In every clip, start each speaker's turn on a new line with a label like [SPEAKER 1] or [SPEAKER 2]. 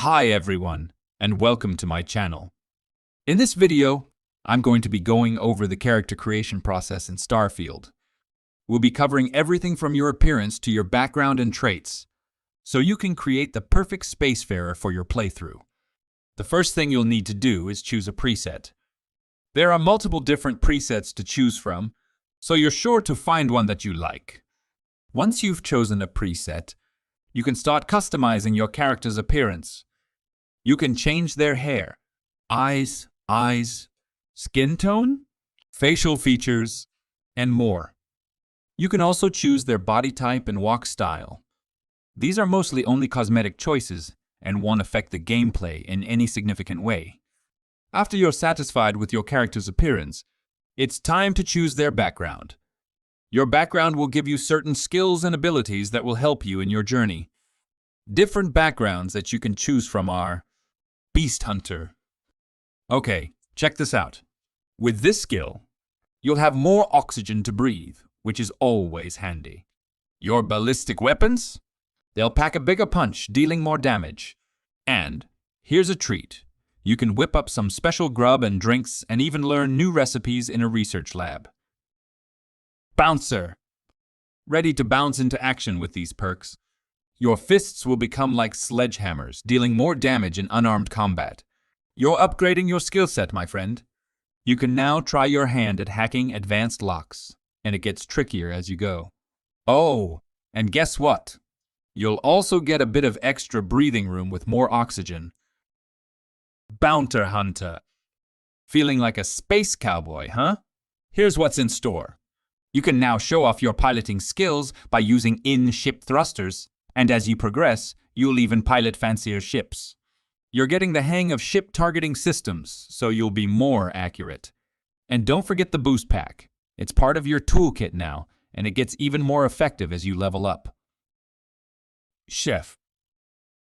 [SPEAKER 1] Hi everyone, and welcome to my channel. In this video, I'm going to be going over the character creation process in Starfield. We'll be covering everything from your appearance to your background and traits, so you can create the perfect spacefarer for your playthrough. The first thing you'll need to do is choose a preset. There are multiple different presets to choose from, so you're sure to find one that you like. Once you've chosen a preset, you can start customizing your character's appearance. You can change their hair, eyes, skin tone, facial features, and more. You can also choose their body type and walk style. These are mostly only cosmetic choices and won't affect the gameplay in any significant way. After you're satisfied with your character's appearance, it's time to choose their background. Your background will give you certain skills and abilities that will help you in your journey. Different backgrounds that you can choose from are Beast Hunter. Okay, check this out. With this skill, you'll have more oxygen to breathe, which is always handy. Your ballistic weapons? They'll pack a bigger punch, dealing more damage. And here's a treat. You can whip up some special grub and drinks and even learn new recipes in a research lab. Bouncer. Ready to bounce into action with these perks. Your fists will become like sledgehammers, dealing more damage in unarmed combat. You're upgrading your skill set, my friend. You can now try your hand at hacking advanced locks, and it gets trickier as you go. Oh, and guess what? You'll also get a bit of extra breathing room with more oxygen. Bounty Hunter. Feeling like a space cowboy, huh? Here's what's in store. You can now show off your piloting skills by using in-ship thrusters, and as you progress, you'll even pilot fancier ships. You're getting the hang of ship targeting systems, so you'll be more accurate. And don't forget the boost pack. It's part of your toolkit now, and it gets even more effective as you level up. Chef.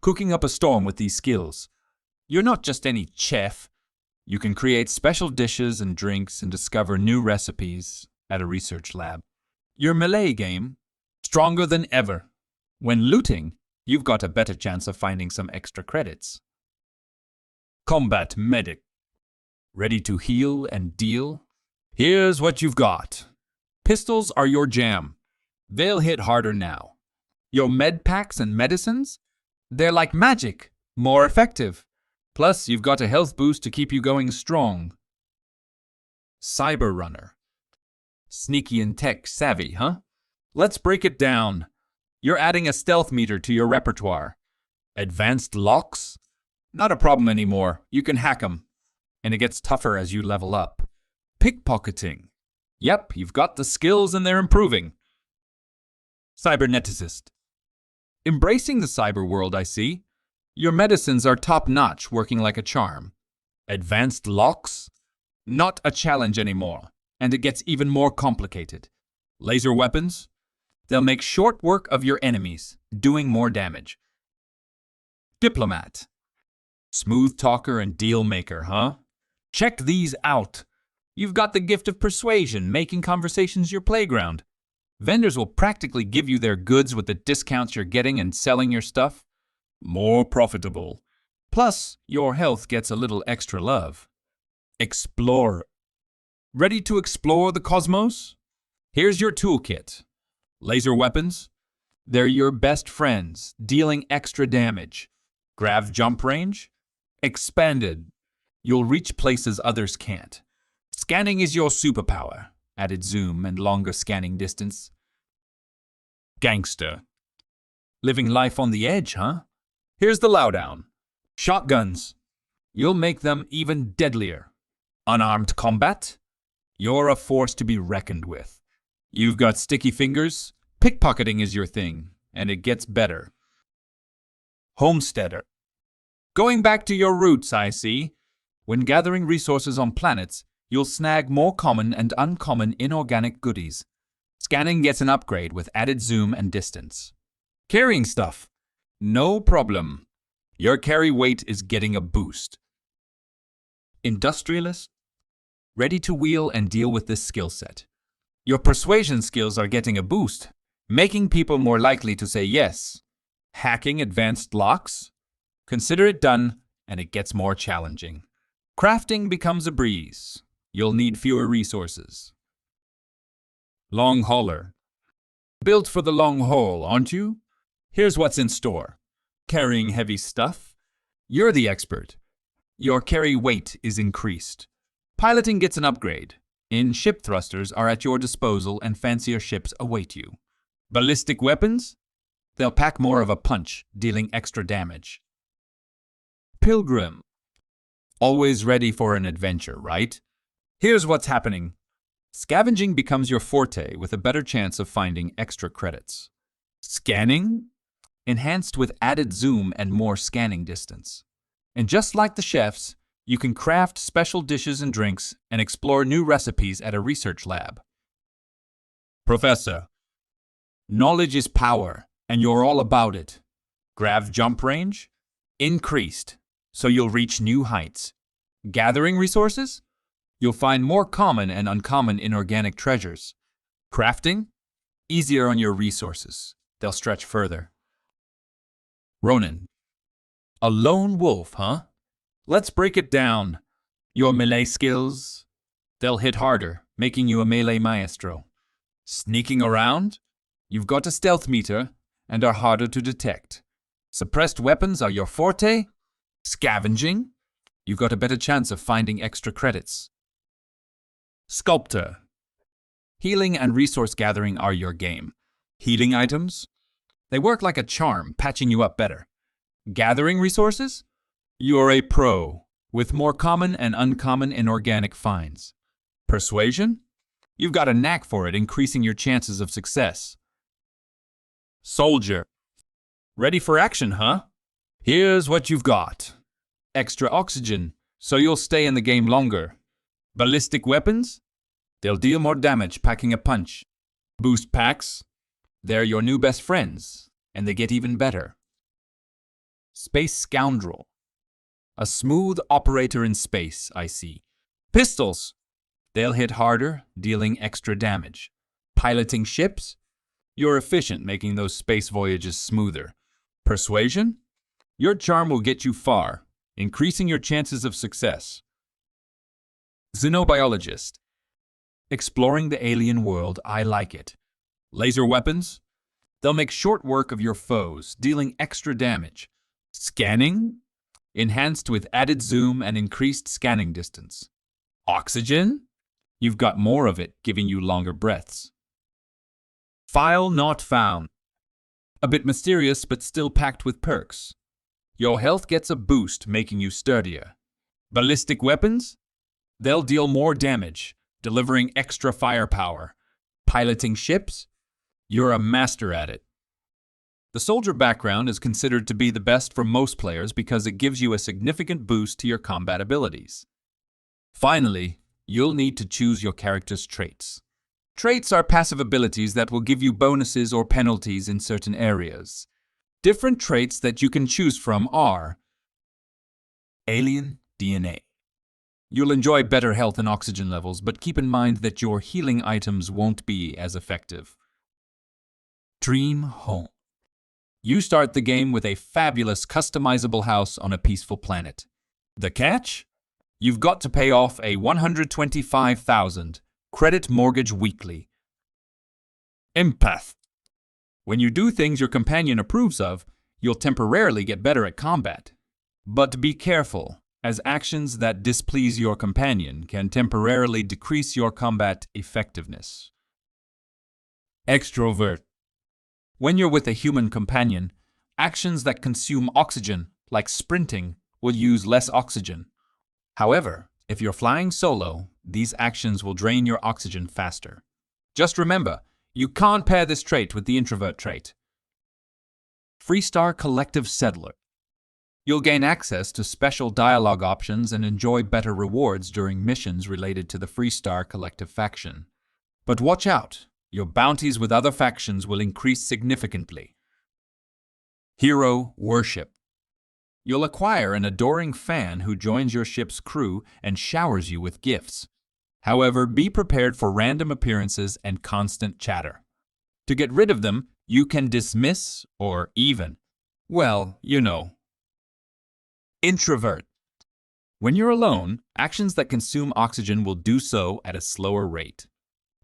[SPEAKER 1] Cooking up a storm with these skills. You're not just any chef. You can create special dishes and drinks and discover new recipes at a research lab. Your melee game, stronger than ever. When looting, you've got a better chance of finding some extra credits. Combat Medic. Ready to heal and deal? Here's what you've got. Pistols are your jam. They'll hit harder now. Your med packs and medicines? They're like magic, more effective. Plus, you've got a health boost to keep you going strong. Cyber Runner. Sneaky and tech savvy, huh? Let's break it down. You're adding a stealth meter to your repertoire. Advanced locks? Not a problem anymore. You can hack them. And it gets tougher as you level up. Pickpocketing. Yep, you've got the skills and they're improving. Cyberneticist. Embracing the cyber world, I see. Your medicines are top-notch, working like a charm. Advanced locks? Not a challenge anymore. And it gets even more complicated. Laser weapons? They'll make short work of your enemies, doing more damage. Diplomat. Smooth talker and deal maker, huh? Check these out. You've got the gift of persuasion, making conversations your playground. Vendors will practically give you their goods with the discounts you're getting and selling your stuff. More profitable. Plus, your health gets a little extra love. Explorer. Ready to explore the cosmos? Here's your toolkit. Laser weapons? They're your best friends, dealing extra damage. Grav jump range? Expanded. You'll reach places others can't. Scanning is your superpower. Added zoom and longer scanning distance. Gangster. Living life on the edge, huh? Here's the lowdown. Shotguns. You'll make them even deadlier. Unarmed combat? You're a force to be reckoned with. You've got sticky fingers. Pickpocketing is your thing, and it gets better. Homesteader. Going back to your roots, I see. When gathering resources on planets, you'll snag more common and uncommon inorganic goodies. Scanning gets an upgrade with added zoom and distance. Carrying stuff? No problem. Your carry weight is getting a boost. Industrialist? Ready to wheel and deal with this skill set. Your persuasion skills are getting a boost, making people more likely to say yes. Hacking advanced locks? Consider it done, and it gets more challenging. Crafting becomes a breeze. You'll need fewer resources. Long hauler. Built for the long haul, aren't you? Here's what's in store. Carrying heavy stuff? You're the expert. Your carry weight is increased. Piloting gets an upgrade. In-ship thrusters are at your disposal and fancier ships await you. Ballistic weapons? They'll pack more of a punch, dealing extra damage. Pilgrim. Always ready for an adventure, right? Here's what's happening. Scavenging becomes your forte with a better chance of finding extra credits. Scanning? Enhanced with added zoom and more scanning distance. And just like the chefs, you can craft special dishes and drinks and explore new recipes at a research lab. Professor. Knowledge is power, and you're all about it. Grav jump range? Increased, so you'll reach new heights. Gathering resources? You'll find more common and uncommon inorganic treasures. Crafting? Easier on your resources. They'll stretch further. Ronin. A lone wolf, huh? Let's break it down. Your melee skills? They'll hit harder, making you a melee maestro. Sneaking around? You've got a stealth meter and are harder to detect. Suppressed weapons are your forte? Scavenging? You've got a better chance of finding extra credits. Sculptor. Healing and resource gathering are your game. Healing items? They work like a charm, patching you up better. Gathering resources? You're a pro, with more common and uncommon inorganic finds. Persuasion? You've got a knack for it, increasing your chances of success. Soldier. Ready for action, huh? Here's what you've got. Extra oxygen, so you'll stay in the game longer. Ballistic weapons? They'll deal more damage packing a punch. Boost packs? They're your new best friends, and they get even better. Space scoundrel. A smooth operator in space, I see. Pistols. They'll hit harder, dealing extra damage. Piloting ships? You're efficient, making those space voyages smoother. Persuasion? Your charm will get you far, increasing your chances of success. Xenobiologist. Exploring the alien world, I like it. Laser weapons? They'll make short work of your foes, dealing extra damage. Scanning? Enhanced with added zoom and increased scanning distance. Oxygen? You've got more of it, giving you longer breaths. File not found. A bit mysterious, but still packed with perks. Your health gets a boost, making you sturdier. Ballistic weapons? They'll deal more damage, delivering extra firepower. Piloting ships? You're a master at it. The soldier background is considered to be the best for most players because it gives you a significant boost to your combat abilities. Finally, you'll need to choose your character's traits. Traits are passive abilities that will give you bonuses or penalties in certain areas. Different traits that you can choose from are Alien DNA. You'll enjoy better health and oxygen levels, but keep in mind that your healing items won't be as effective. Dream Home. You start the game with a fabulous customizable house on a peaceful planet. The catch? You've got to pay off a 125,000 credit mortgage weekly. Empath. When you do things your companion approves of, you'll temporarily get better at combat. But be careful, as actions that displease your companion can temporarily decrease your combat effectiveness. Extrovert. When you're with a human companion, actions that consume oxygen, like sprinting, will use less oxygen. However, if you're flying solo, these actions will drain your oxygen faster. Just remember, you can't pair this trait with the introvert trait. Freestar Collective Settler. You'll gain access to special dialogue options and enjoy better rewards during missions related to the Freestar Collective faction. But watch out! Your bounties with other factions will increase significantly. Hero Worship. You'll acquire an adoring fan who joins your ship's crew and showers you with gifts. However, be prepared for random appearances and constant chatter. To get rid of them, you can dismiss or even, well, you know. Introvert. When you're alone, actions that consume oxygen will do so at a slower rate.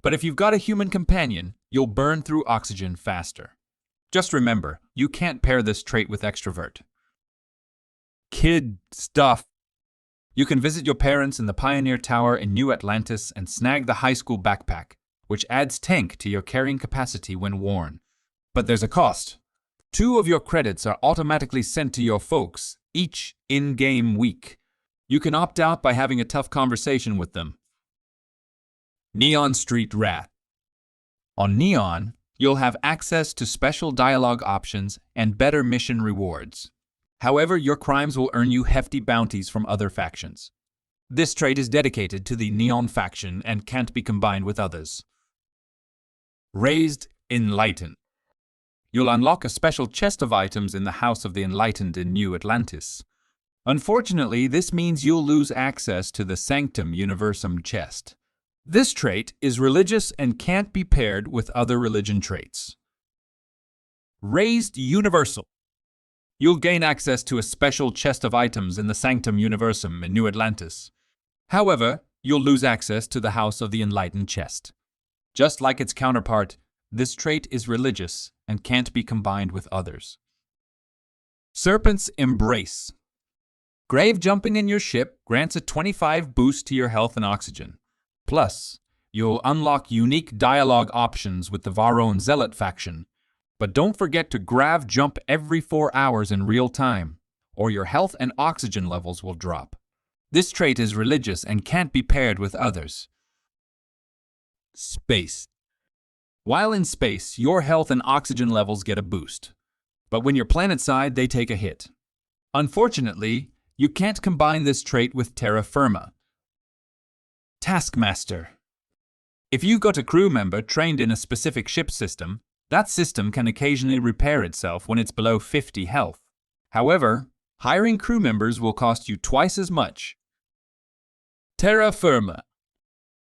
[SPEAKER 1] But if you've got a human companion, you'll burn through oxygen faster. Just remember, you can't pair this trait with extrovert. Kid stuff. You can visit your parents in the Pioneer Tower in New Atlantis and snag the high school backpack, which adds tank to your carrying capacity when worn. But there's a cost. 2 of your credits are automatically sent to your folks each in-game week. You can opt out by having a tough conversation with them. Neon Street Rat. On Neon, you'll have access to special dialogue options and better mission rewards. However, your crimes will earn you hefty bounties from other factions. This trait is dedicated to the Neon faction and can't be combined with others. Raised Enlightened. You'll unlock a special chest of items in the House of the Enlightened in New Atlantis. Unfortunately, this means you'll lose access to the Sanctum Universum chest. This trait is religious and can't be paired with other religion traits. Raised Universal. You'll gain access to a special chest of items in the Sanctum Universum in New Atlantis. However, you'll lose access to the House of the Enlightened chest. Just like its counterpart, this trait is religious and can't be combined with others. Serpent's Embrace. Grave jumping in your ship grants a 25 boost to your health and oxygen. Plus, you'll unlock unique dialogue options with the Varone Zealot faction. But don't forget to grav jump every 4 hours in real time, or your health and oxygen levels will drop. This trait is religious and can't be paired with others. Space. While in space, your health and oxygen levels get a boost. But when you're planetside, they take a hit. Unfortunately, you can't combine this trait with terra firma. Taskmaster. If you've got a crew member trained in a specific ship system, that system can occasionally repair itself when it's below 50 health. However, hiring crew members will cost you twice as much. Terra firma.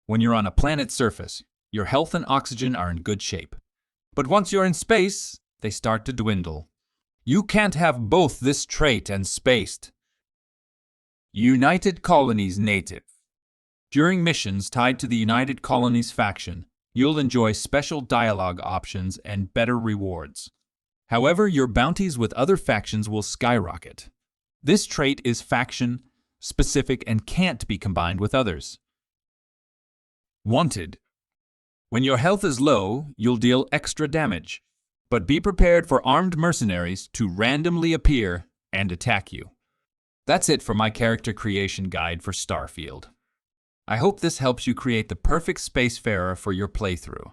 [SPEAKER 1] When you're on a planet's surface, your health and oxygen are in good shape. But once you're in space, they start to dwindle. You can't have both this trait and spaced. United Colonies Native. During missions tied to the United Colonies faction, you'll enjoy special dialogue options and better rewards. However, your bounties with other factions will skyrocket. This trait is faction-specific and can't be combined with others. Wanted. When your health is low, you'll deal extra damage. But be prepared for armed mercenaries to randomly appear and attack you. That's it for my character creation guide for Starfield. I hope this helps you create the perfect spacefarer for your playthrough.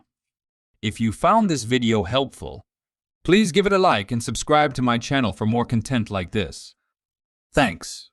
[SPEAKER 1] If you found this video helpful, please give it a like and subscribe to my channel for more content like this. Thanks.